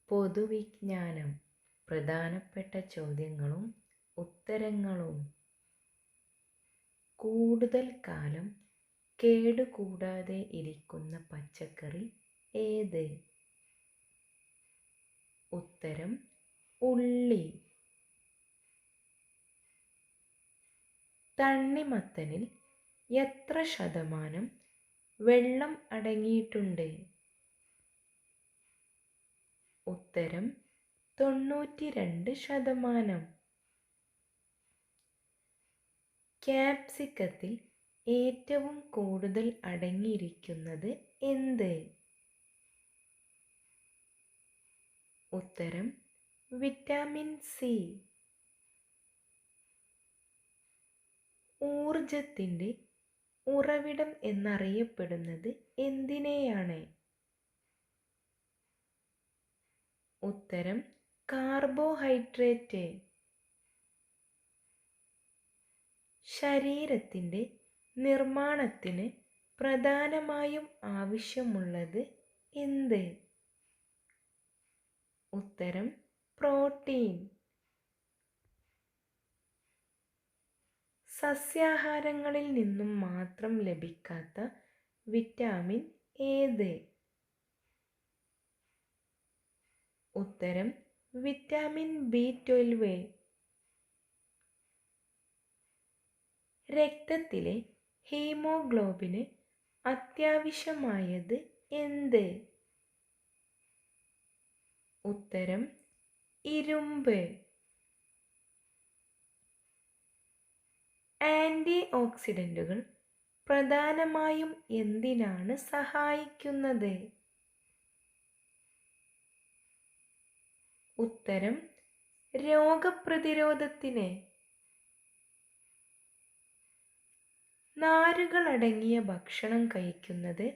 പൊതുവിജ്ഞാനം. പ്രധാനപ്പെട്ട ചോദ്യങ്ങളും ഉത്തരങ്ങളും. കൂടുതൽ കാലം കേടുകൂടാതെ ഇരിക്കുന്ന പച്ചക്കറി ഏത്? ഉത്തരം ഉള്ളി. തണ്ണിമത്തനിൽ എത്ര ശതമാനം വെള്ളം അടങ്ങിയിട്ടുണ്ട്? ഉത്തരം 92%. ക്യാപ്സിക്കത്തിൽ ഏറ്റവും കൂടുതൽ അടങ്ങിയിരിക്കുന്നത് എന്ത്? ഉത്തരം വിറ്റാമിൻ സി. ഊർജത്തിൻ്റെ ഉറവിടം എന്നറിയപ്പെടുന്നത് എന്തിനെയാണ്? ഉത്തരം കാർബോഹൈഡ്രേറ്റ്. ശരീരത്തിൻ്റെ നിർമ്മാണത്തിന് പ്രധാനമായും ആവശ്യമുള്ളത് എന്ത്? ഉത്തരം പ്രോട്ടീൻ. സസ്യാഹാരങ്ങളിൽ നിന്നും മാത്രം ലഭിക്കാത്ത വിറ്റാമിൻ ഏത്? ഉത്തരം വിറ്റാമിൻ B12. രക്തത്തിലെ ഹീമോഗ്ലോബിന് അത്യാവശ്യമായത് എന്ത്? ഉത്തരം ഇരുമ്പ്. ആൻറ്റി ഓക്സിഡൻറ്റുകൾ പ്രധാനമായും എന്തിനാണ് സഹായിക്കുന്നത്? ഉത്തരം രോഗപ്രതിരോധത്തിന്. നാരുകളടങ്ങിയ ഭക്ഷണം കഴിക്കുന്നത്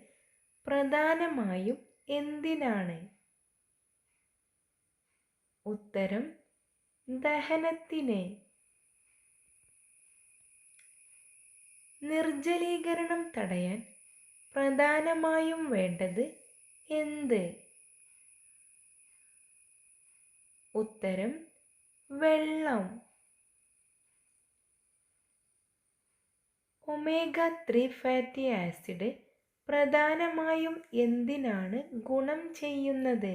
പ്രധാനമായും എന്തിനാണ്? ഉത്തരം ദഹനത്തിന്. നിർജ്ജലീകരണം തടയാൻ പ്രധാനമായും വേണ്ടത് എന്ത്? ഉത്തരം വെള്ളം. ഒമേഗ-3 ഫാറ്റി ആസിഡ് പ്രധാനമായും എന്തിനാണ് ഗുണം ചെയ്യുന്നത്?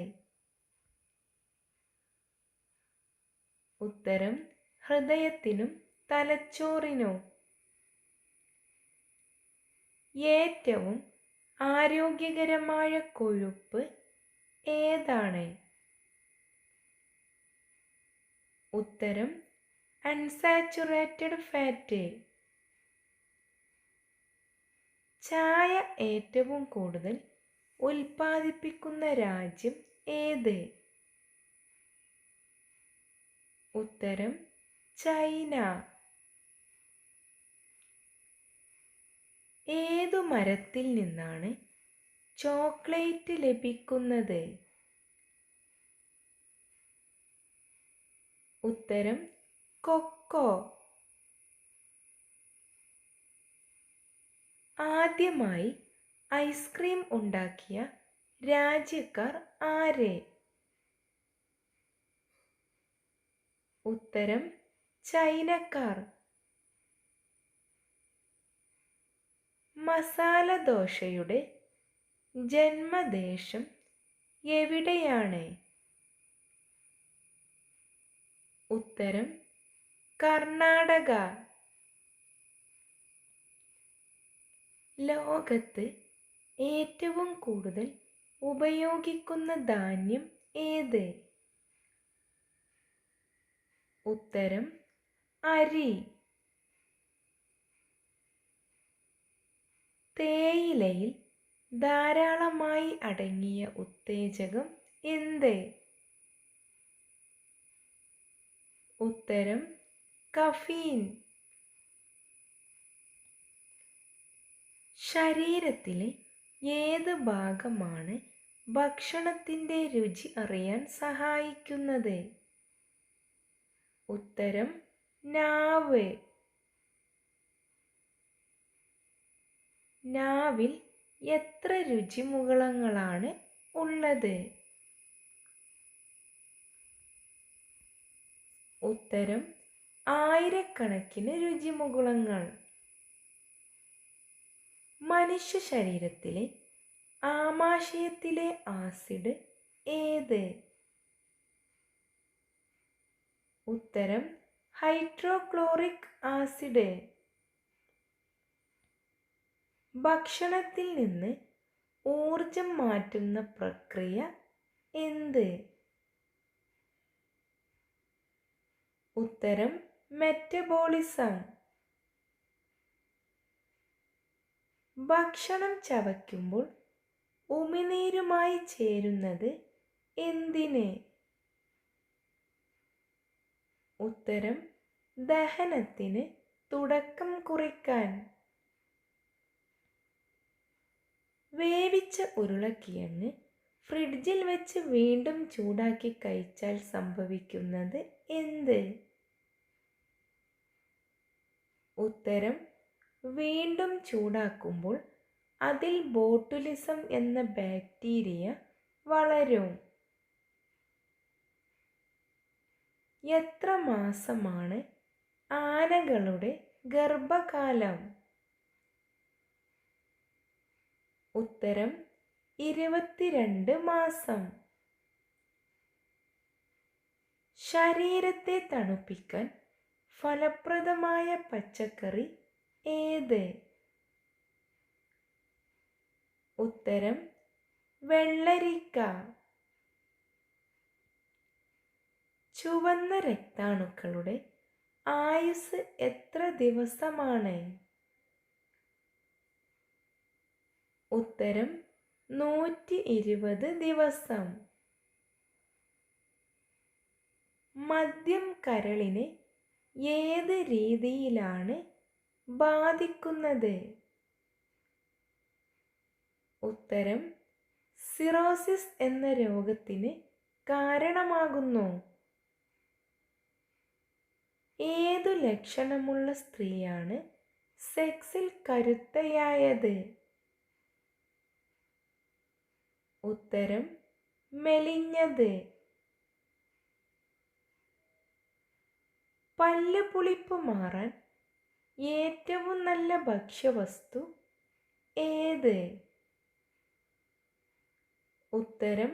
ഉത്തരം ഹൃദയത്തിനും തലച്ചോറിനും. ഏറ്റവും ആരോഗ്യകരമായ കൊഴുപ്പ് ഏതാണ്? ഉത്തരം അൺസാച്ചുറേറ്റഡ് ഫാറ്റ്. ചായ ഏറ്റവും കൂടുതൽ ഉൽപ്പാദിപ്പിക്കുന്ന രാജ്യം ഏത്? ഉത്തരം ചൈന. ഏതു മരത്തിൽ നിന്നാണ് ചോക്ലേറ്റ് ലഭിക്കുന്നത്? ഉത്തരം കൊക്കോ. ആദ്യമായി ഐസ്ക്രീം ഉണ്ടാക്കിയ രാജ്യക്കാർ ആര്? ഉത്തരം ചൈനക്കാർ. മസാല ദോശയുടെ ജന്മദേശം എവിടെയാണ്? ഉത്തരം കർണാടക. ലോകത്ത് ഏറ്റവും കൂടുതൽ ഉപയോഗിക്കുന്ന ധാന്യം ഏത്? ഉത്തരം അരി. തേയിലയിൽ ധാരാളമായി അടങ്ങിയ ഉത്തേജകം എന്ത്? ഉത്തരം കഫീൻ. ശരീരത്തിലെ ഏത് ഭാഗമാണ് ഭക്ഷണത്തിൻ്റെ രുചി അറിയാൻ സഹായിക്കുന്നത്? ഉത്തരം നാവ്. നാവിൽ എത്ര രുചിമുകളങ്ങളാണ് ഉള്ളത്? ഉത്തരം ആയിരക്കണക്കിന് രുചിമുകുളങ്ങൾ. മനുഷ്യ ശരീരത്തിലെ ആമാശയത്തിലെ ആസിഡ് ഏത്? ഉത്തരം ഹൈഡ്രോക്ലോറിക് ആസിഡ്. ഭക്ഷണത്തിൽ നിന്ന് ഊർജം മാറ്റുന്ന പ്രക്രിയ എന്ത്? ഉത്തരം മെറ്റബോളിസം. ഭക്ഷണം ചവയ്ക്കുമ്പോൾ ഉമിനീരുമായി ചേരുന്നത് എന്തിന്? ഉത്തരം ദഹനത്തിന് തുടക്കം കുറിക്കാൻ. വേവിച്ച ഉരുളക്കിഴങ്ങ് ഫ്രിഡ്ജിൽ വെച്ച് വീണ്ടും ചൂടാക്കി കഴിച്ചാൽ സംഭവിക്കുന്നത് എന്ത്? ഉത്തരം വീണ്ടും ചൂടാക്കുമ്പോൾ അതിൽ ബോട്ടുലിസം എന്ന ബാക്ടീരിയ വളരും. എത്ര മാസമാണ് ആനകളുടെ ഗർഭകാലം? ഉത്തരം 22 മാസം. ശരീരത്തെ തണുപ്പിക്കാൻ ഫലപ്രദമായ പച്ചക്കറി ഏത്? ഉത്തരം വെള്ളരിക്ക. ചുവന്ന രക്താണുക്കളുടെ ആയുസ് എത്ര ദിവസമാണ്? ഉത്തരം 120 ദിവസം. മദ്യം കരളിനെ ഏത് രീതിയിലാണ് ബാധിക്കുന്നത്? ഉത്തരം സിറോസിസ് എന്ന രോഗത്തിന് കാരണമാകുന്നു. ഏതു ലക്ഷണമുള്ള സ്ത്രീയാണ് സെക്സിൽ കരുത്തയായത്? ഉത്തരം മെലിഞ്ഞത്. പല്ല് പുളിപ്പ് മാറാൻ ഏറ്റവും നല്ല ഭക്ഷ്യവസ്തു ഏത്? ഉത്തരം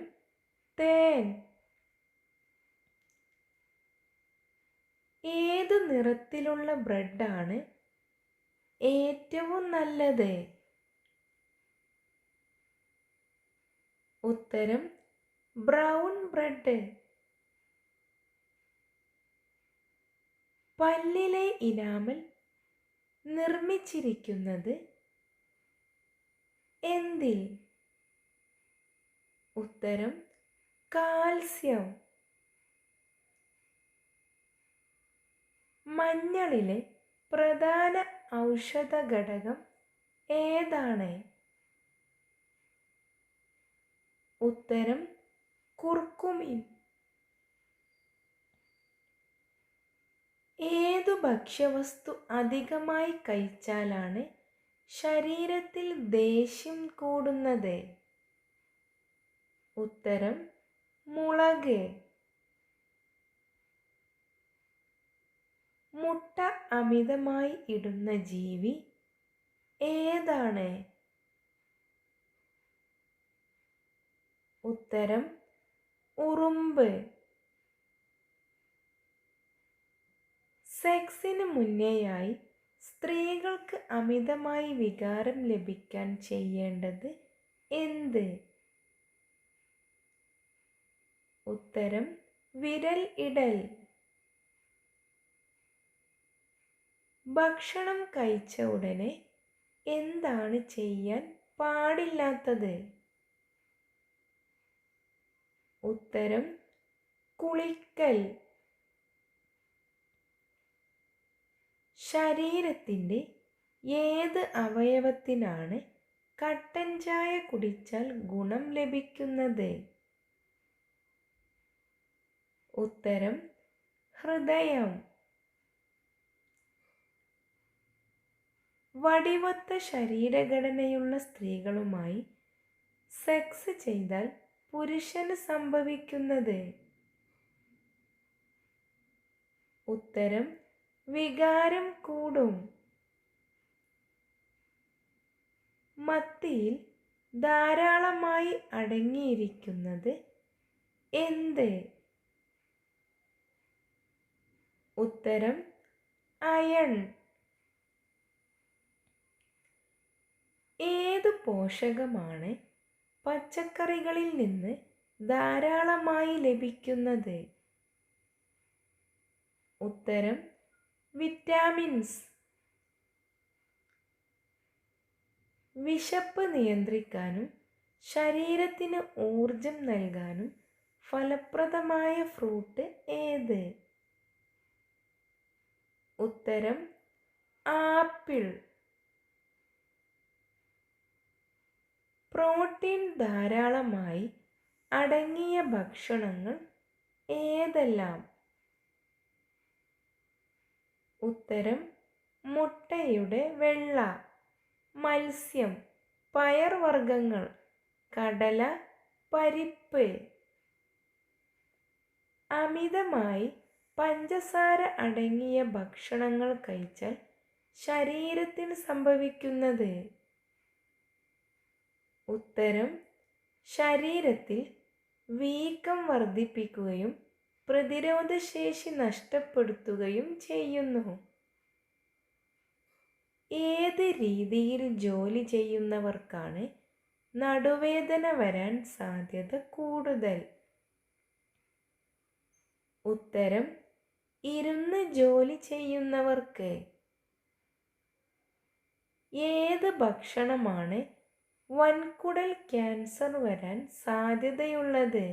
തേൻ. ഏതു നിറത്തിലുള്ള ബ്രെഡാണ് ഏറ്റവും നല്ലത്? ഉത്തരം ബ്രൗൺ ബ്രെഡ്. പല്ലിലെ ഇനാമൽ നിർമ്മിച്ചിരിക്കുന്നത് എന്തിൽ? ഉത്തരം കാൽസ്യം. മഞ്ഞളിലെ പ്രധാന ഔഷധ ഘടകം ഏതാണ്? ഉത്തരം കുർക്കുമിൻ. ഏതു ഭക്ഷ്യവസ്തു അധികമായി കഴിച്ചാലാണ് ശരീരത്തിൽ ദേഷ്യം കൂടുന്നത്? ഉത്തരം മുളക്. മുട്ട അമിതമായി ഇടുന്ന ജീവി ഏതാണ്? ഉത്തരം ഉറുമ്പ്. സെക്സിന് മുന്നേയായി സ്ത്രീകൾക്ക് അമിതമായി വികാരം ലഭിക്കാൻ ചെയ്യേണ്ടത് എന്ത്? ഉത്തരം വിരൽ ഇടൽ. ഭക്ഷണം കഴിച്ച ഉടനെ എന്താണ് ചെയ്യാൻ പാടില്ലാത്തത്? ഉത്തരം കുളിക്കൽ. ശരീരത്തിൻ്റെ ഏത് അവയവത്തിനാണ് കട്ടൻ ചായ കുടിച്ചാൽ ഗുണം ലഭിക്കുന്നത്? ഉത്തരം ഹൃദയം. വടിവൊത്ത ശരീരഘടനയുള്ള സ്ത്രീകളുമായി സെക്സ് ചെയ്താൽ പുരുഷന് സംഭവിക്കുന്നത്? ഉത്തരം വികാരം കൂടും. മത്തിയിൽ ധാരാളമായി അടങ്ങിയിരിക്കുന്നത് എന്ത്? ഉത്തരം അയൺ. ഏതു പോഷകമാണ് പച്ചക്കറികളിൽ നിന്ന് ധാരാളമായി ലഭിക്കുന്നത്? ഉത്തരം വിറ്റാമിൻസ്. വിശപ്പ് നിയന്ത്രിക്കാനും ശരീരത്തിന് ഊർജം നൽകാനും ഫലപ്രദമായ ഫ്രൂട്ട് ഏത്? ഉത്തരം ആപ്പിൾ. പ്രോട്ടീൻ ധാരാളമായി അടങ്ങിയ ഭക്ഷണങ്ങൾ ഏതെല്ലാം? ഉത്തരം മുട്ടയുടെ വെള്ള, മത്സ്യം, പയർവർഗ്ഗങ്ങൾ, കടല, പരിപ്പ്. അമിതമായി പഞ്ചസാര അടങ്ങിയ ഭക്ഷണങ്ങൾ കഴിച്ചാൽ ശരീരത്തിന് സംഭവിക്കുന്നത്? ഉത്തരം ശരീരത്തിൽ വീക്കം വർദ്ധിപ്പിക്കുകയും പ്രതിരോധശേഷി നഷ്ടപ്പെടുത്തുകയും ചെയ്യുന്നു. ഏത് രീതിയിൽ ജോലി ചെയ്യുന്നവർക്കാണ് നടുവേദന വരാൻ സാധ്യത കൂടുതൽ? ഉത്തരം ഇരുന്ന് ജോലി ചെയ്യുന്നവർക്ക്. ഏത് ഭക്ഷണമാണ് വൻകുടൽ ക്യാൻസർ വരാൻ സാധ്യതയുള്ളത്?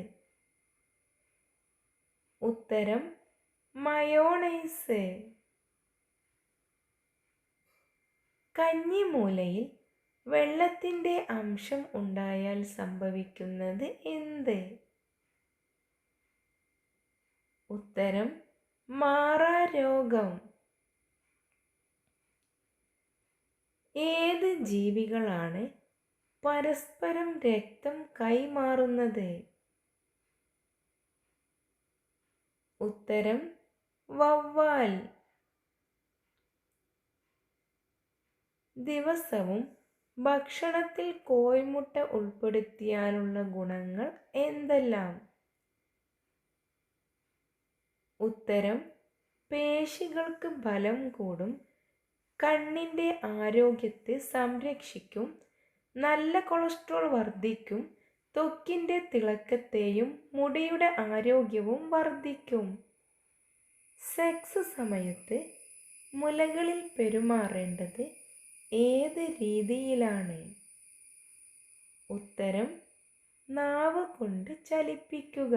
ഉത്തരം മയോണൈസ്. കഞ്ഞിമൂലയിൽ വെള്ളത്തിൻ്റെ അംശം ഉണ്ടായാൽ സംഭവിക്കുന്നത് എന്ത്? ഉത്തരം മാറാരോഗം. ഏത് ജീവികളാണ് പരസ്പരം രക്തം കൈമാറുന്നത്? ഉത്തരം വവ്വാൽ. ദിവസവും ഭക്ഷണത്തിൽ കോഴിമുട്ട ഉൾപ്പെടുത്തിയാലുള്ള ഗുണങ്ങൾ എന്തെല്ലാം? ഉത്തരം പേശികൾക്ക് ബലം കൂടും, കണ്ണിൻ്റെ ആരോഗ്യത്തെ സംരക്ഷിക്കും, നല്ല കൊളസ്ട്രോൾ വർദ്ധിക്കും, ത്വക്കിൻ്റെ തിളക്കത്തെയും മുടിയുടെ ആരോഗ്യവും വർദ്ധിക്കും. സെക്സ് സമയത്ത് മുലകളിൽ പെരുമാറേണ്ടത് ഏത് രീതിയിലാണ്? ഉത്തരം നാവ് കൊണ്ട് ചലിപ്പിക്കുക.